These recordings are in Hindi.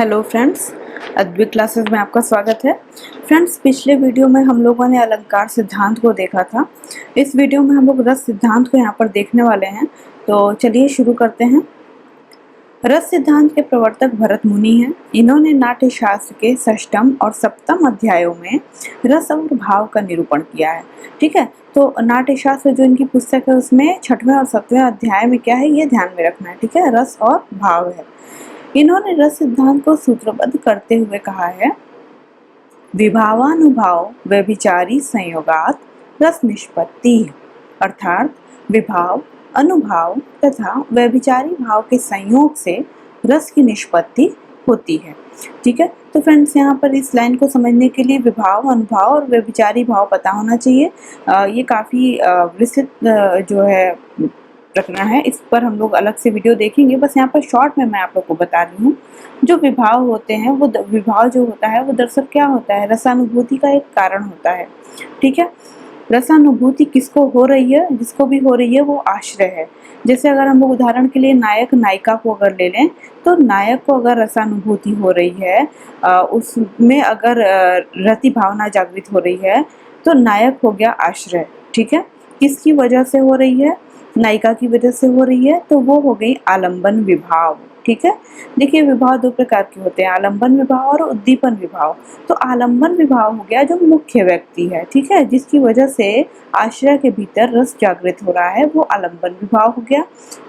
हेलो फ्रेंड्स, अद्विक क्लासेस में आपका स्वागत है। फ्रेंड्स, पिछले वीडियो में हम लोगों ने अलंकार सिद्धांत को देखा था। इस वीडियो में हम लोग रस सिद्धांत को यहाँ पर देखने वाले हैं। तो चलिए शुरू करते हैं। रस सिद्धांत के प्रवर्तक भरत मुनि हैं। इन्होंने नाट्य शास्त्र के षष्ठम और सप्तम अध्यायों में रस और भाव का निरूपण किया है। ठीक है, तो नाट्य शास्त्र जो इनकी पुस्तक है उसमें छठवें और सप्तवें अध्याय में क्या है ये ध्यान में रखना है। ठीक है, रस और भाव है। इन्होंने रस सिद्धांत को सूत्रबद्ध करते हुए कहा है, विभावानुभाव व्यभिचारी संयोगात रस निष्पत्ति, अर्थात विभाव, अनुभाव तथा व्यभिचारी भाव के संयोग से रस की निष्पत्ति होती है। ठीक है, तो फ्रेंड्स यहाँ पर इस लाइन को समझने के लिए विभाव, अनुभाव और व्यभिचारी भाव पता होना चाहिए। ये काफ़ी विस्तृत जो है प्रकरण है, इस पर हम लोग अलग से वीडियो देखेंगे। बस यहाँ पर शॉर्ट में मैं आप लोग को बता रही हूँ। जो विभाव होते हैं वो विभाव जो होता है वो दरअसल क्या होता है, रसानुभूति का एक कारण होता है। ठीक है, रसानुभूति किसको हो रही है, जिसको भी हो रही है वो आश्रय है। जैसे अगर हम लोग उदाहरण के लिए नायक नायिका को अगर ले लें, तो नायक को अगर रसानुभूति हो रही है, उसमें अगर रति भावना जागृत हो रही है, तो नायक हो गया आश्रय। ठीक है, किसकी वजह से हो रही है, नायिका की वजह से हो रही है, तो वो हो गई आलंबन विभाव। ठीक है, देखिए विभाव दो प्रकार के होते हैं, आलंबन विभाव और उद्दीपन विभाव। तो आलंबन विभाव हो गया जो मुख्य व्यक्ति है, ठीक है, जिसकी वजह से आश्रय के भीतर रस जागृत हो रहा है, वो आलंबन विभाव हो गया।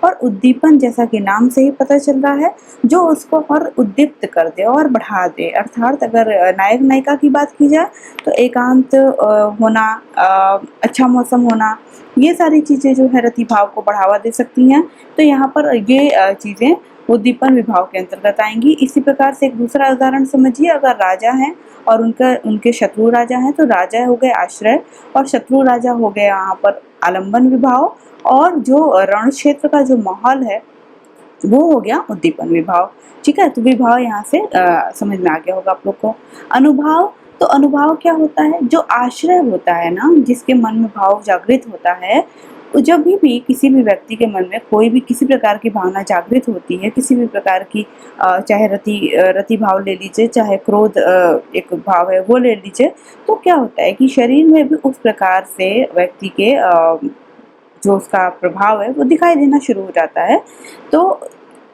और उद्दीपन जैसा कि नाम से ही पता चल रहा है, जो उसको और उद्दीप्त कर दे और बढ़ा दे। अर्थात अगर नायक नायिका की बात की जाए तो एकांत होना, अच्छा मौसम होना, ये सारी चीज़ें जो है रति भाव को बढ़ावा दे सकती हैं। तो यहाँ पर ये चीज़ें उद्दीपन विभाव के अंतर्गत आएंगी। इसी प्रकार से एक दूसरा उदाहरण समझिए, अगर राजा हैं और उनके शत्रु राजा हैं, तो राजा हो गए आश्रय और शत्रु राजा हो गए यहाँ पर आलंबन विभाव, और जो रण क्षेत्र का जो माहौल है वो हो गया उद्दीपन विभाव। ठीक है, तो विभाव यहाँ से समझ में आ गया होगा आप लोग को। अनुभाव, तो अनुभाव क्या होता है, जो आश्रय होता है ना, जिसके मन में भाव जागृत होता है, जब भी किसी भी व्यक्ति के मन में कोई भी किसी प्रकार की भावना जागृत होती है, किसी भी प्रकार की, चाहे रति भाव ले लीजिए, चाहे क्रोध एक भाव है वो ले लीजिए, तो क्या होता है कि शरीर में भी उस प्रकार से व्यक्ति के जो उसका प्रभाव है वो दिखाई देना शुरू हो जाता है। तो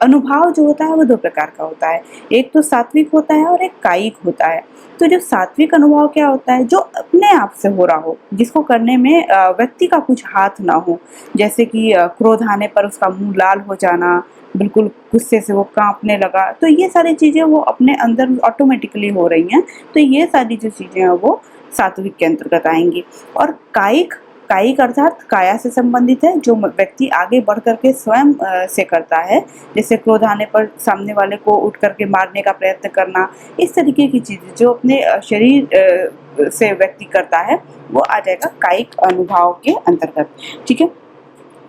अनुभाव जो होता है वो दो प्रकार का होता है, एक तो सात्विक होता है और एक कायिक होता है। तो जो सात्विक अनुभव क्या होता है, जो अपने आप से हो रहा हो, जिसको करने में व्यक्ति का कुछ हाथ ना हो, जैसे कि क्रोध आने पर उसका मुंह लाल हो जाना, बिल्कुल गुस्से से वो कांपने लगा, तो ये सारी चीज़ें वो अपने अंदर ऑटोमेटिकली हो रही हैं। तो ये सारी जो चीज़ें हैं वो सात्विक के अंतर्गत आएंगी। और कायिक, कायिक अर्थात काया से संबंधित है, जो व्यक्ति आगे बढ़ करके स्वयं से करता है, जैसे क्रोध आने पर सामने वाले को उठ करके मारने का प्रयत्न करना, इस तरीके की चीज़ें जो अपने शरीर से व्यक्ति करता है वो आ जाएगा कायिक अनुभाव के अंतर्गत। ठीक है,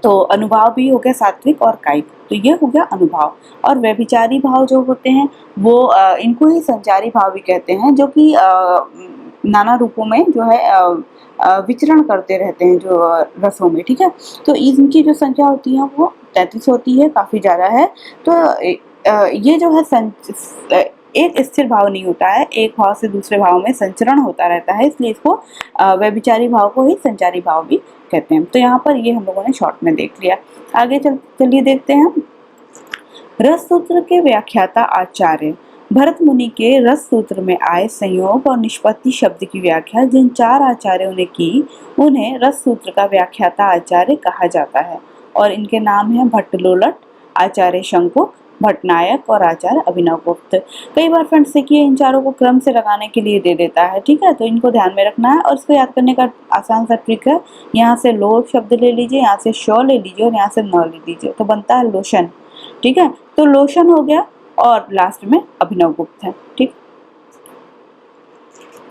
तो अनुभाव भी हो गया सात्विक और कायिक, तो ये हो गया अनुभाव। और व्यभिचारी भाव जो होते हैं वो इनको ही संचारी भाव भी कहते हैं, जो कि नाना रूपों में जो है विचरण करते रहते हैं जो रसों में। ठीक है, तो इनकी जो संख्या होती है वो 33 होती है, काफ़ी ज़्यादा है। तो ये जो है एक स्थिर भाव नहीं होता है, एक भाव से दूसरे भाव में संचरण होता रहता है, इसलिए इसको व्यभिचारी भाव को ही संचारी भाव भी कहते हैं। तो यहाँ पर ये हम लोगों ने शॉर्ट में देख लिया। आगे चलिए देखते हैं। रस सूत्र के व्याख्याता आचार्य भरत मुनि के रस सूत्र में आए संयोग और निष्पत्ति शब्द की व्याख्या जिन चार आचार्यों ने की, उन्हें रस सूत्र का व्याख्याता आचार्य कहा जाता है। और इनके नाम हैं भट्टलोलट, आचार्य शंकुक, भट्टनायक और आचार्य अभिनवगुप्त। कई बार फ्रेंड्स देखिए इन चारों को क्रम से लगाने के लिए दे देता है। ठीक है, तो इनको ध्यान में रखना है और इसको याद करने का आसान सा ट्रिक है, यहाँ से लो शब्द ले लीजिए, यहाँ से श ले लीजिए और यहाँ से न ले लीजिए, तो बनता है लोशन। ठीक है, तो लोशन हो गया और लास्ट में अभिनवगुप्त है। ठीक,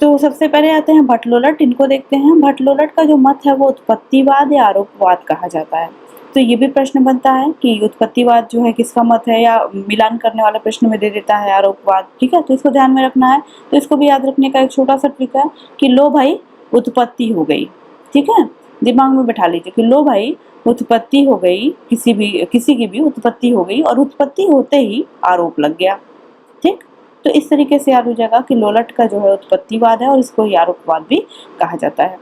तो सबसे पहले आते हैं भट्टलोलट, इनको देखते हैं। भट्टलोलट का जो मत है वो उत्पत्तिवाद या आरोपवाद कहा जाता है। तो ये भी प्रश्न बनता है कि उत्पत्तिवाद जो है किसका मत है, या मिलान करने वाला प्रश्न में दे देता है आरोपवाद। ठीक है, तो इसको ध्यान में रखना है। तो इसको भी याद रखने का एक छोटा सा ट्रिक है कि लो भाई उत्पत्ति हो गई। ठीक है, दिमाग में बैठा लीजिए कि लो भाई उत्पत्ति हो गई, किसी की भी उत्पत्ति हो गई और उत्पत्ति होते ही आरोप लग गया। ठीक, तो इस तरीके से याद हो जाएगा कि लोलट का जो है उत्पत्तिवाद है और इसको यारोपवाद भी कहा जाता है।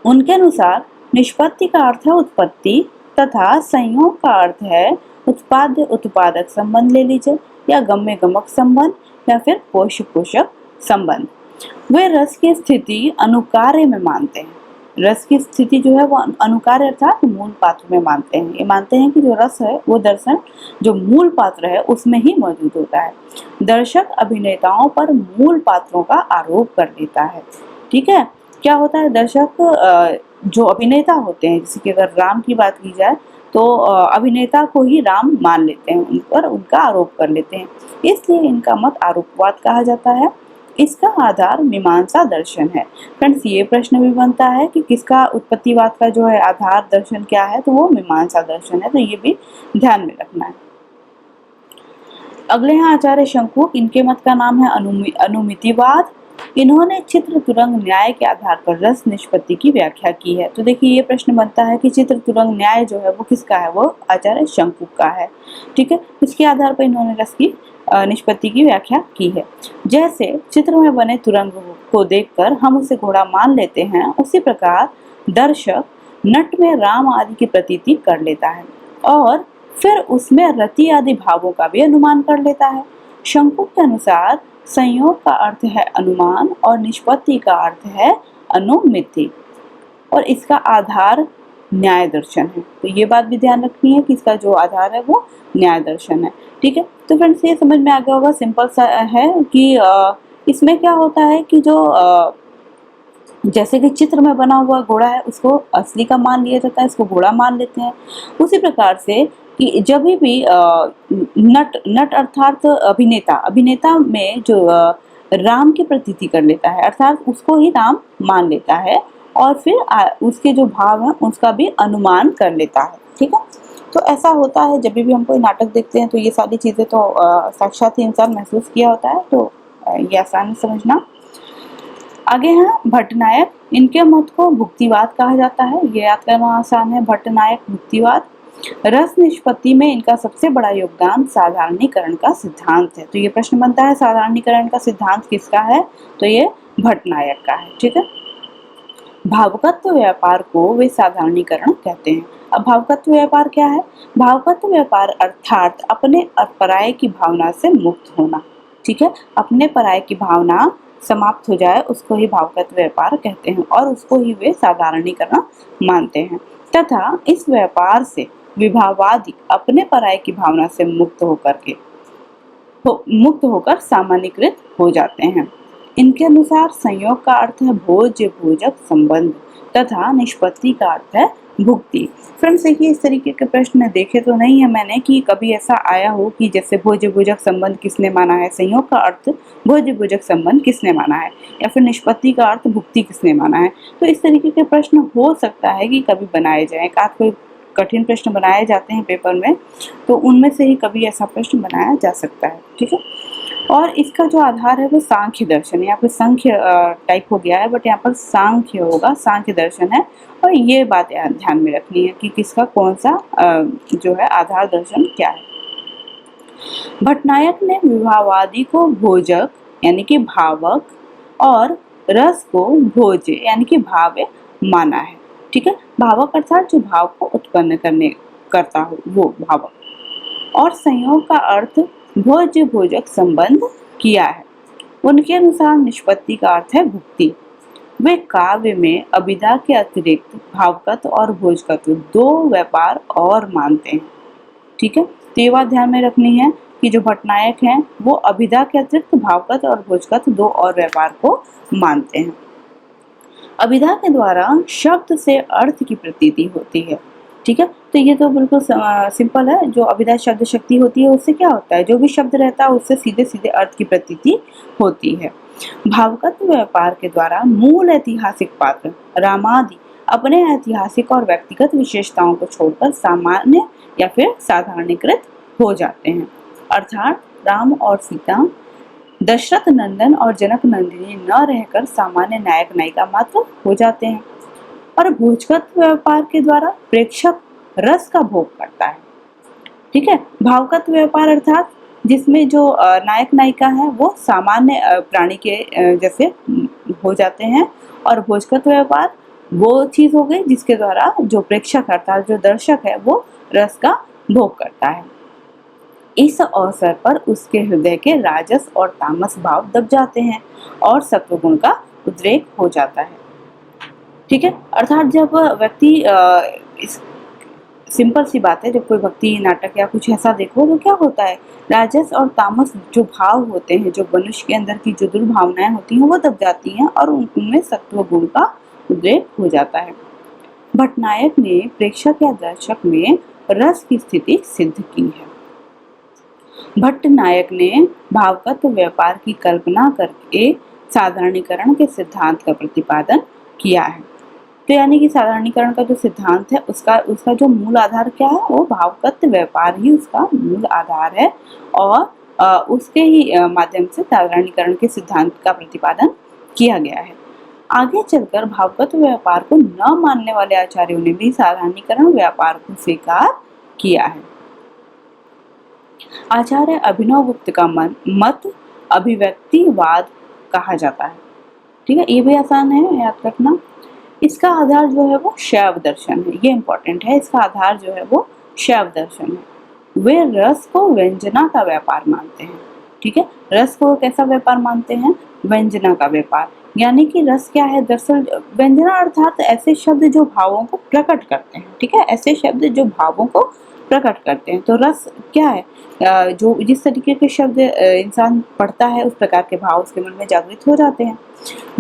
उनके अनुसार निष्पत्ति का अर्थ है उत्पत्ति तथा संयोग का अर्थ है उत्पाद्य उत्पादक संबंध ले लीजिए, या गम्य गमक संबंध, या फिर पोषक पोषक संबंध। वे रस की स्थिति अनुकार्य में मानते हैं। रस की स्थिति जो है वो अनुकार्य अर्थात मूल पात्र में मानते हैं। ये मानते हैं कि जो रस है वो दर्शन जो मूल पात्र है उसमें ही मौजूद होता है। दर्शक अभिनेताओं पर मूल पात्रों का आरोप कर देता है। ठीक है, क्या होता है, दर्शक जो अभिनेता होते हैं, जैसे कि अगर राम की बात की जाए तो अभिनेता को ही राम मान लेते हैं, उन पर उनका आरोप कर लेते हैं, इसलिए इनका मत आरोपवाद कहा जाता है। इसका आधार मीमांसा दर्शन है। फ्रेंड्स, ये प्रश्न भी बनता है कि किसका उत्पत्तिवाद का जो है आधार दर्शन क्या है, तो वो मीमांसा दर्शन है, तो ये भी ध्यान में रखना है। अगले हैं आचार्य शंकु, इनके मत का नाम है अनुमितिवाद। इन्होंने चित्र तुरंग न्याय के आधार पर रस निष्पत्ति की व्याख्या की है। तो देखिए ये प्रश्न बनता है कि चित्र तुरंग न्याय जो है वो किसका है, वो आचार्य शंकु का है। ठीक है, इसके आधार पर इन्होंने रस की निष्पत्ति की व्याख्या की है। जैसे चित्र में बने तुरंग को देखकर हम उसे घोड़ा मान लेते हैं, उसी प्रकार दर्शक नट में राम आदि की प्रतीति कर लेता है और फिर उसमें रति आदि भावों का भी अनुमान कर लेता है। शंकु के अनुसार संयोग का अर्थ है अनुमान और निष्पत्ति का अर्थ है अनुमिति, और इसका आधार न्याय दर्शन है। तो ये बात भी ध्यान रखनी है कि इसका जो आधार है वो न्याय दर्शन है। ठीक है, तो फ्रेंड्स ये समझ में आ गया होगा, सिंपल सा है कि इसमें क्या होता है कि जो जैसे कि चित्र में बना हुआ घोड़ा है उसको असली का मान लिया जाता है, इसको घोड़ा मान लेते हैं। उसी प्रकार से कि जब भी नट अर्थात अभिनेता में जो राम की प्रतीति कर लेता है, अर्थात उसको ही राम मान लेता है और फिर उसके जो भाव हैं उसका भी अनुमान कर लेता है। ठीक है, तो ऐसा होता है जब भी हम कोई नाटक देखते हैं तो ये सारी चीज़ें तो साक्षात ही इंसान महसूस किया होता है, तो ये आसान समझना। आगे हैं भट्टनायक, इनके मत को भुक्तिवाद कहा जाता है। ये याद करना आसान है, भट्टनायक भुक्तिवाद। रस निष्पत्ति में इनका सबसे बड़ा योगदान साधारणीकरण का सिद्धांत है। तो ये प्रश्न बनता है साधारणीकरण का सिद्धांत किसका है, तो ये भट्टनायक का है। ठीक है, भावकत्व व्यापार को वे साधारणीकरण कहते हैं। अब भावकत्व व्यापार क्या है? भावकत्व व्यापार अर्थात अपने और पराये की भावना से मुक्त होना। ठीक है, अपने पराये की भावना समाप्त हो जाए उसको ही भावकत्व व्यापार कहते हैं और उसको ही वे साधारणीकरण मानते हैं। तथा इस व्यापार से विभावादी अपने पराये की भावना से मुक्त होकर सामान्यकृत हो जाते हैं। इनके अनुसार संयोग का अर्थ है भोज्य भोजक संबंध तथा निष्पत्ति का अर्थ है भुक्ति। फ्रेंड्स देखिए, इस तरीके के प्रश्न देखे तो नहीं है मैंने कि कभी ऐसा आया हो कि जैसे भोज्य भोजक संबंध किसने माना है, संयोग का अर्थ भोज्य भोजक संबंध किसने माना है, या फिर निष्पत्ति का अर्थ भुक्ति किसने माना है। तो इस तरीके के प्रश्न हो सकता है कि कभी बनाए जाए, कोई कठिन प्रश्न बनाए जाते हैं पेपर में, तो उनमें से ही कभी ऐसा प्रश्न बनाया जा सकता है। ठीक है, और इसका जो आधार है वो सांख्य दर्शन है। यहाँ पर संख्य टाइप हो गया है बट यहाँ पर सांख्य होगा, सांख्य दर्शन है। और ये बात ध्यान में रखनी है कि किसका कौन सा जो है आधार दर्शन क्या है। भट्टनायक ने विभावादि को भोजक यानी कि भावक और रस को भोज्य यानी कि भाव्य माना है। ठीक है, भावक अर्थात जो भाव को उत्पन्न करता हो वो भावक, और संयोग का अर्थ भोज्य भोजक संबंध किया है। उनके अनुसार निष्पत्ति का अर्थ है भुक्ति। वे काव्य में अभिधा के अतिरिक्त भावकत्व और भोजकत्व दो व्यापार और मानते हैं। ठीक है, तो ये बात ध्यान में रखनी है कि जो भट्टनायक हैं वो अभिधा के अतिरिक्त भावकत्व और भोजकत्व दो और व्यापार को मानते हैं। अभिधा के द्वारा शब्द से अर्थ की प्रतीति होती है। ठीक है, तो ये तो बिल्कुल सिंपल है। जो अभिधा शब्द शक्ति होती है उससे क्या होता है, जो भी शब्द रहता है उससे सीधे सीधे अर्थ की प्रतीति होती है। भावकत्व व्यापार के द्वारा मूल ऐतिहासिक पात्र रामादि अपने ऐतिहासिक और व्यक्तिगत विशेषताओं को छोड़कर सामान्य या फिर साधारणीकृत हो जाते हैं। अर्थात राम और सीता, दशरथ नंदन और जनक नंदिनी न रहकर सामान्य नायक नायिका मात्र हो जाते हैं। और भोजकत्व व्यापार के द्वारा प्रेक्षक रस का भोग करता है। ठीक है, भावकत्व व्यापार अर्थात जिसमें जो नायक नायिका है वो सामान्य प्राणी के जैसे हो जाते हैं, और भोजकत्व व्यापार वो चीज हो गई जिसके द्वारा जो प्रेक्षक अर्थात जो दर्शक है वो रस का भोग करता है। इस अवसर पर उसके हृदय के राजस और तामस भाव दब जाते हैं और सत्वगुण का उद्रेक हो जाता है। ठीक है, अर्थात जब व्यक्ति सिंपल सी बात है, जब कोई भक्ति नाटक या कुछ ऐसा देखो तो क्या होता है, राजस और तामस जो भाव होते हैं, जो मनुष्य के अंदर की जो दुर्भावनाएं होती हैं वो दब जाती हैं और उनमें सत्व गुण का उद्रेक हो जाता है। भट्टनायक ने प्रेक्षक या दर्शक में रस की स्थिति सिद्ध की है। भट्टनायक ने भावगत्व व्यापार की कल्पना करके साधारणीकरण के सिद्धांत का प्रतिपादन किया है। तो यानी कि साधारणीकरण का जो सिद्धांत है उसका जो मूल आधार क्या है, वो भावगत्व व्यापार ही उसका मूल आधार है, और उसके ही माध्यम से साधारणीकरण के सिद्धांत का प्रतिपादन किया गया है। आगे चलकर भावगत्व व्यापार को न मानने वाले आचार्यों ने भी साधारणीकरण व्यापार को स्वीकार किया है। आचार्य अभिनवगुप्त का मत अभिव्यक्तिवाद कहा जाता है। ठीक है, ये भी आसान है याद रखना। इसका आधार जो है वो शैव दर्शन है, ये इंपॉर्टेंट है। इसका आधार जो है वो शैव दर्शन है। वे रस को व्यंजना का व्यापार मानते हैं। ठीक है, रस को कैसा व्यापार मानते हैं, व्यंजना का व्यापार। यानी कि रस क्या है, दरअसल व्यंजना अर्थात ऐसे शब्द जो भावों को प्रकट करते हैं। ठीक है, ऐसे शब्द जो भावों को प्रकट करते हैं। तो रस क्या है, जो जिस तरीके के शब्द इंसान पढ़ता है उस प्रकार के भाव उसके मन में जागृत हो जाते हैं।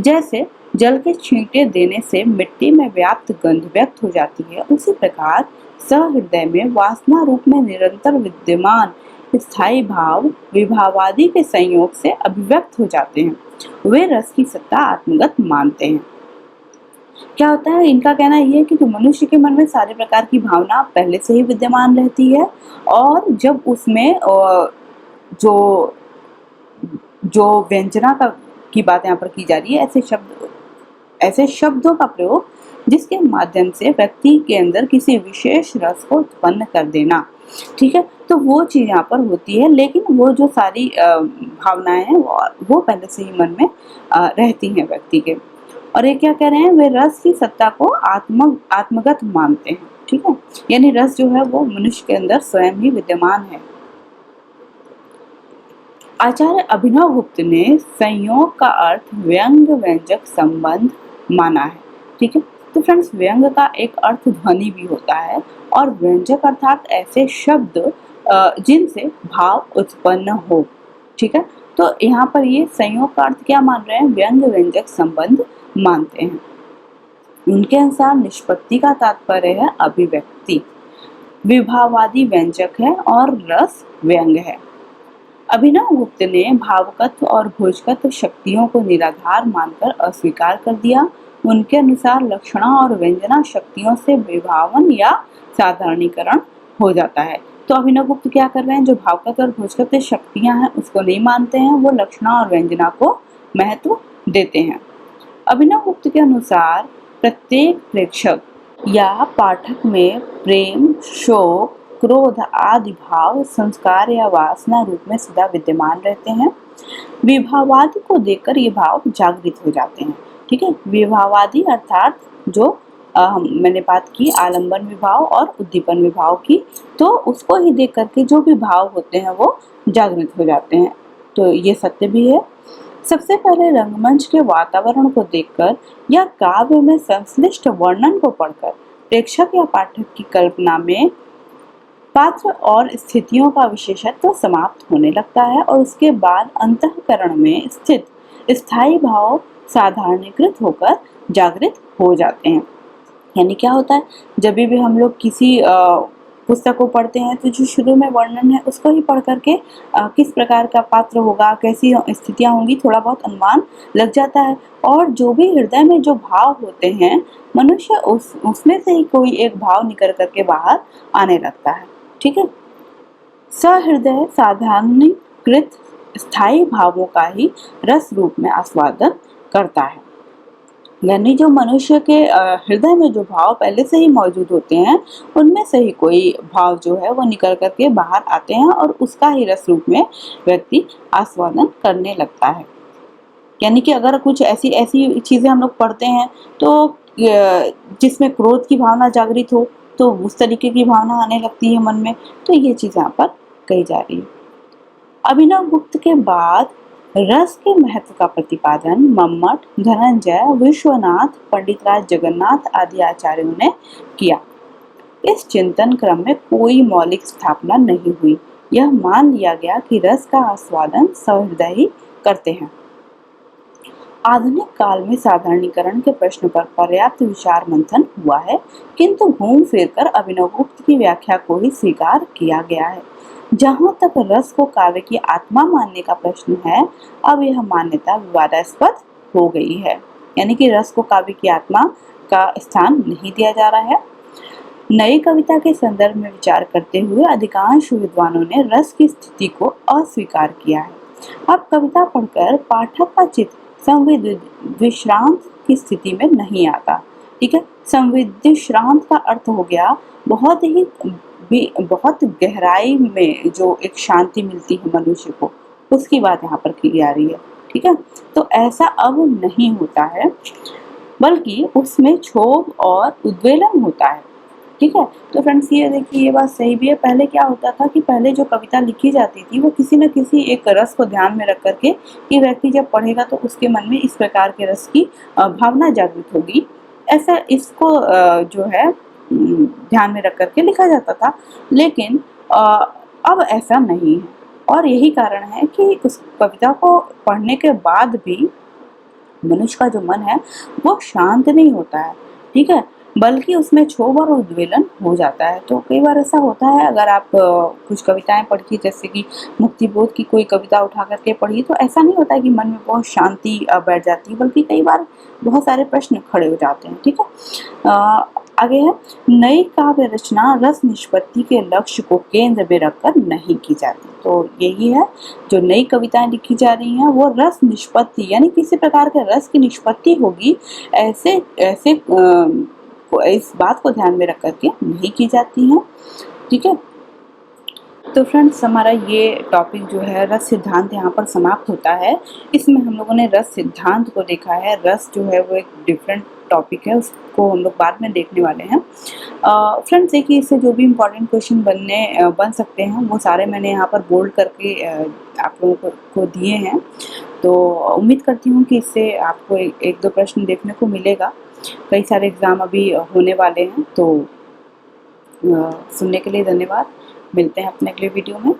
जैसे जल के छींटे देने से मिट्टी में व्याप्त गंध व्यक्त हो जाती है, उसी प्रकार सहृदय में वासना रूप में निरंतर विद्यमान स्थायी भाव विभावादि के संयोग से अभिव्यक्त हो जाते हैं। वे रस की सत्ता आत्मगत मानते हैं। क्या होता है, इनका कहना यह है कि जो मनुष्य के मन में सारे प्रकार की भावना पहले से ही विद्यमान रहती है, और जब उसमें जो जो व्यंजना की बात यहाँ पर की जा रही है, ऐसे शब्दों का प्रयोग जिसके माध्यम से व्यक्ति के अंदर किसी विशेष रस को उत्पन्न कर देना। ठीक है, तो वो चीज यहाँ पर होती है, लेकिन वो जो सारी भावनाएं हैं वो पहले से ही मन में रहती हैं व्यक्ति के। और ये क्या कह रहे हैं, वे रस की सत्ता को आत्मगत मानते हैं। ठीक है, यानी रस जो है वो मनुष्य के अंदर स्वयं ही विद्यमान है। आचार्य अभिनवगुप्त ने संयोग का अर्थ व्यंग व्यंजक संबंध माना है। ठीक है, तो फ्रेंड्स व्यंग का एक अर्थ ध्वनि भी होता है, और व्यंजक अर्थात ऐसे शब्द जिनसे भाव उत्पन्न हो। ठीक है, तो यहाँ पर ये संयोग का अर्थ क्या मान रहे हैं, व्यंग व्यंजक संबंध मानते हैं। उनके अनुसार निष्पत्ति का तात्पर्य है अभिव्यक्ति, विभावादि व्यंजक है और रस व्यंग है। अभिनवगुप्त ने भावगत्व और भोजकत्व शक्तियों को निराधार मानकर अस्वीकार कर दिया। उनके अनुसार लक्षणा और व्यंजना शक्तियों से विभावन या साधारणीकरण हो जाता है। तो अभिनवगुप्त क्या कर रहे हैं, जो भावगत्व और भोजकत्व शक्तियां हैं उसको नहीं मानते हैं, वो लक्षणा और व्यंजना को महत्व देते हैं। अभिनवगुप्त के अनुसार प्रत्येक प्रेक्षक या पाठक में प्रेम, शोक, क्रोध आदि भाव संस्कार या वासना रूप में सदा विद्यमान रहते हैं। विभावादि को देखकर ये भाव जागृत हो जाते हैं। ठीक है, विभावादि अर्थात जो मैंने बात की आलंबन विभाव और उद्दीपन विभाव की, तो उसको ही देख करके जो भी भाव होते हैं वो जागृत हो जाते हैं। तो ये सत्य भी है। सबसे पहले रंगमंच के वातावरण को देखकर या काव्य में संश्लिष्ट वर्णन को पढ़कर प्रेक्षक या पाठक की कल्पना में पात्र और स्थितियों का विशेषत्व समाप्त होने लगता है, और उसके बाद अंतःकरण में स्थित स्थायी भाव साधारणीकृत होकर जागृत हो जाते हैं। यानी क्या होता है, जब भी हम लोग किसी पुस्तक को पढ़ते हैं तो जो शुरू में वर्णन है उसको ही पढ़ करके किस प्रकार का पात्र होगा, कैसी स्थितियां होंगी, थोड़ा बहुत अनुमान लग जाता है, और जो भी हृदय में जो भाव होते हैं मनुष्य उसमें से ही कोई एक भाव निकल करके बाहर आने लगता है। ठीक है, सहृदय साधारणीकृत स्थायी भावों का ही रस रूप में आस्वादन करता है। यानी जो मनुष्य के हृदय में जो भाव पहले से ही मौजूद होते हैं, उनमें से ही कोई भाव जो है वो निकल कर के बाहर आते हैं और उसका ही रस रूप में व्यक्ति आस्वादन करने लगता है। यानी कि अगर कुछ ऐसी ऐसी चीज़ें हम लोग पढ़ते हैं तो जिसमें क्रोध की भावना जागृत हो, तो उस तरीके की भावना आने लगती है मन में। तो ये चीज़ यहाँ पर कही जा रही है। अभिनव गुप्त के बाद रस के महत्व का प्रतिपादन मम्मट, धनंजय, विश्वनाथ, पंडितराज जगन्नाथ आदि आचार्यों ने किया। इस चिंतन क्रम में कोई मौलिक स्थापना नहीं हुई। यह मान लिया गया कि रस का आस्वादन सहृदय ही करते हैं। आधुनिक काल में साधारणीकरण के प्रश्न पर पर्याप्त विचार मंथन हुआ है, किंतु घूम फिरकर अभिनवगुप्त की व्याख्या को ही स्वीकार किया गया है। जहाँ तक रस को काव्य की आत्मा मानने का प्रश्न है, अब यह मान्यता विवादास्पद हो गई है। यानी कि रस को काव्य की आत्मा का स्थान नहीं दिया जा रहा है। नई कविता के संदर्भ में विचार करते हुए अधिकांश विद्वानों ने रस की स्थिति को अस्वीकार किया है। अब कविता पढ़कर पाठक का चित्त संविश्रांत की स्थिति में नहीं आता। ठीक है, संविश्रांत का अर्थ हो गया बहुत गहराई में जो एक शांति मिलती है मनुष्य को, उसकी बात यहाँ पर की जा रही है। ठीक है, तो ऐसा अब नहीं होता है, बल्कि उसमें क्षोभ और उद्वेलन होता है। ठीक है, तो फ्रेंड्स ये देखिए, ये बात सही भी है। पहले क्या होता था कि पहले जो कविता लिखी जाती थी वो किसी न किसी एक रस को ध्यान में रख करके, कि व्यक्ति जब पढ़ेगा तो उसके मन में इस प्रकार के रस की भावना जागृत होगी, ऐसा इसको जो है ध्यान में रख करके लिखा जाता था। लेकिन अब ऐसा नहीं है, और यही कारण है कि उस कविता को पढ़ने के बाद भी मनुष्य का जो मन है वो शांत नहीं होता है। ठीक है, बल्कि उसमें क्षोभ और उद्वेलन हो जाता है। तो कई बार ऐसा होता है, अगर आप कुछ कविताएं पढ़िए, जैसे कि मुक्तिबोध की कोई कविता उठा करके पढ़िए, तो ऐसा नहीं होता है कि मन में बहुत शांति बैठ जाती है, बल्कि कई बार बहुत सारे प्रश्न खड़े हो जाते हैं। ठीक है, आगे है, नई काव्य रचना रस निष्पत्ति के लक्ष्य को केंद्र में रखकर नहीं की जाती। तो यही है, जो नई कविताएं लिखी जा रही हैं वो रस निष्पत्ति यानी किसी प्रकार के रस की निष्पत्ति होगी, ऐसे ऐसे इस बात को ध्यान में रख करके नहीं की जाती हैं। ठीक है, तो फ्रेंड्स हमारा ये टॉपिक जो है रस सिद्धांत यहाँ पर समाप्त होता है। इसमें हम लोगों ने रस सिद्धांत को देखा है। रस जो है वो एक डिफरेंट टॉपिक है, उसको हम लोग बाद में देखने वाले हैं। फ्रेंड्स देखिए, इससे जो भी इम्पोर्टेंट क्वेश्चन बन सकते हैं वो सारे मैंने यहाँ पर बोल्ड करके आप लोगों को दिए हैं। तो उम्मीद करती हूँ कि इससे आपको एक दो प्रश्न देखने को मिलेगा। कई सारे एग्ज़ाम अभी होने वाले हैं, तो सुनने के लिए धन्यवाद। मिलते हैं अपने अगले वीडियो में।